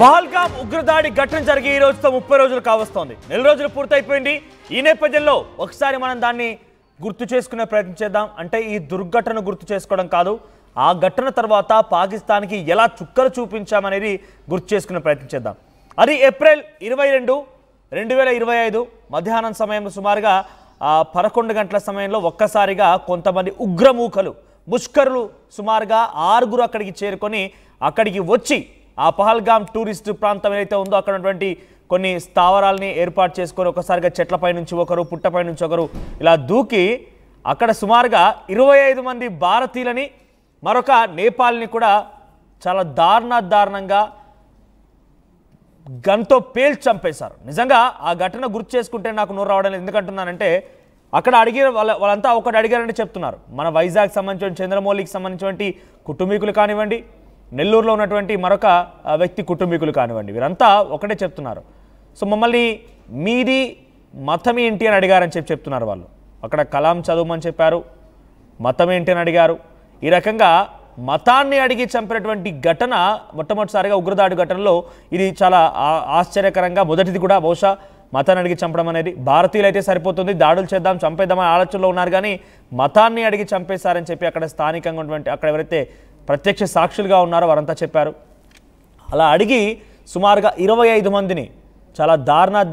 పహల్గామ్ ఉగ్రదాడి ఘటన జరిగి ఈ రోజుతో 30 రోజులు కావస్తోంది. నెల రోజులు పూర్తయిపోయింది. ఈ నేపథ్యంలో ఒకసారి మనం దాన్ని గుర్తు చేసుకునే ప్రయత్నం చేద్దాం. అంటే ఈ దుర్ఘటన గుర్తు చేసుకోవడం కాదు, ఆ ఘటన తర్వాత పాకిస్తాన్కి ఎలా చుక్కలు చూపించామనేది గుర్తు చేసుకునే ప్రయత్నం చేద్దాం. అది ఏప్రిల్ 22, 2025 మధ్యాహ్నం సమయంలో సుమారుగా 11 గంటల సమయంలో ఒక్కసారిగా కొంతమంది ఉగ్రమూకలు ముష్కరులు సుమారుగా 6 అక్కడికి చేరుకొని అక్కడికి వచ్చి ఆ పహల్గామ్ టూరిస్ట్ ప్రాంతం ఏదైతే ఉందో అక్కడ ఉన్నటువంటి కొన్ని స్థావరాలని ఏర్పాటు చేసుకొని ఒకసారిగా చెట్లపై నుంచి ఒకరు, పుట్టపై నుంచి ఒకరు ఇలా దూకి అక్కడ సుమారుగా 25 మంది భారతీయులని మరొక నేపాల్ని కూడా చాలా దారుణంగా గన్తో పేల్చి చంపేశారు. నిజంగా ఆ ఘటన గుర్తు చేసుకుంటే నాకు నోరు రావడం లేదు. ఎందుకంటున్నానంటే అక్కడ అడిగిన వాళ్ళంతా ఒకటి అడిగారని చెప్తున్నారు. మన వైజాగ్ సంబంధించిన చంద్రమౌళికి సంబంధించినటువంటి కుటుంబీకులు కానివ్వండి, నెల్లూరులో ఉన్నటువంటి మరొక వ్యక్తి కుటుంబీకులు కానివ్వండి, వీరంతా ఒకటే చెప్తున్నారు. సో మమ్మల్ని మీది మతం ఏంటి అని అడిగారని చెప్తున్నారు వాళ్ళు. అక్కడ కలాం చదవమని చెప్పారు, మతం ఏంటి అని అడిగారు. ఈ రకంగా మతాన్ని అడిగి చంపినటువంటి ఘటన మొట్టమొదటిసారిగా ఉగ్రదాడి ఘటనలో ఇది చాలా ఆశ్చర్యకరంగా మొదటిది కూడా. బహుశా మతాన్ని అడిగి చంపడం అనేది భారతీయులు అయితే సరిపోతుంది, దాడులు చేద్దాం చంపేద్దామని ఆలోచనలో ఉన్నారు, కానీ మతాన్ని అడిగి చంపేశారని చెప్పి అక్కడ స్థానికంగా ఉన్నటువంటి అక్కడ ఎవరైతే ప్రత్యక్ష సాక్షులుగా ఉన్నారో వారంతా చెప్పారు. అలా అడిగి సుమారుగా 25 మందిని చాలా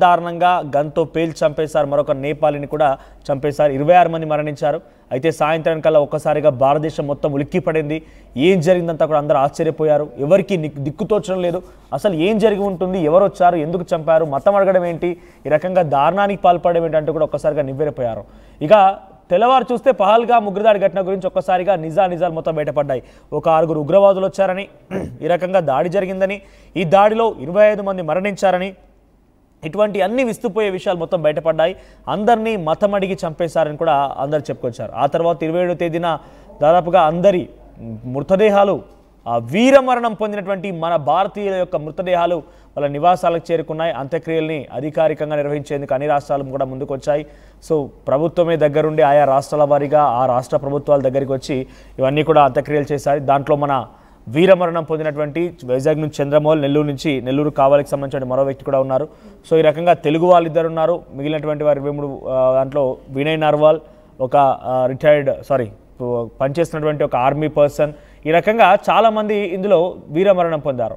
దారుణంగా గన్తో పేల్చి చంపేశారు. మరొక నేపాలిని కూడా చంపేశారు. 26 మంది మరణించారు. అయితే సాయంత్రం కల్లా ఒక్కసారిగా భారతదేశం మొత్తం ఉలిక్కి పడింది. ఏం జరిగిందంతా కూడా అందరూ ఆశ్చర్యపోయారు. ఎవరికి దిక్కుతోచడం లేదు. అసలు ఏం జరిగి ఉంటుంది, ఎవరు వచ్చారు, ఎందుకు చంపారు, మతం అడగడం ఏంటి, ఈ రకంగా దారుణానికి పాల్పడడం ఏంటి అంటూ కూడా ఒక్కసారిగా నివ్వెరపోయారు. ఇక తెల్లవారు చూస్తే పహల్గామ్ ఉగ్రదాడి ఘటన గురించి ఒక్కసారిగా నిజాలు మొత్తం బయటపడ్డాయి. ఒక 6 ఉగ్రవాదులు వచ్చారని, ఈ రకంగా దాడి జరిగిందని, ఈ దాడిలో 25 మంది మరణించారని, ఇటువంటి అన్ని విస్తుపోయే విషయాలు మొత్తం బయటపడ్డాయి. అందరినీ మతం అడిగి చంపేశారని కూడా అందరు చెప్పుకొచ్చారు. ఆ తర్వాత 27వ తేదీన దాదాపుగా అందరి మృతదేహాలు, వీరమరణం పొందినటువంటి మన భారతీయుల యొక్క మృతదేహాలు వాళ్ళ నివాసాలకు చేరుకున్నాయి. అంత్యక్రియల్ని అధికారికంగా నిర్వహించేందుకు అన్ని రాష్ట్రాలు కూడా ముందుకు వచ్చాయి. సో ప్రభుత్వమే దగ్గరుండి ఆయా రాష్ట్రాల వారీగా ఆ రాష్ట్ర ప్రభుత్వాల దగ్గరికి వచ్చి ఇవన్నీ కూడా అంత్యక్రియలు చేశాయి. దాంట్లో మన వీరమరణం పొందినటువంటి వైజాగ్ నుంచి చంద్రమౌళి, నెల్లూరు కావలికి సంబంధించిన మరో వ్యక్తి కూడా ఉన్నారు. సో ఈ రకంగా తెలుగు వాళ్ళిద్దరు ఉన్నారు. మిగిలినటువంటి వారి 23 దాంట్లో వినయ్ నర్వాల్, ఒక పనిచేస్తున్నటువంటి ఒక ఆర్మీ పర్సన్, ఈ రకంగా చాలామంది ఇందులో వీరమరణం పొందారు.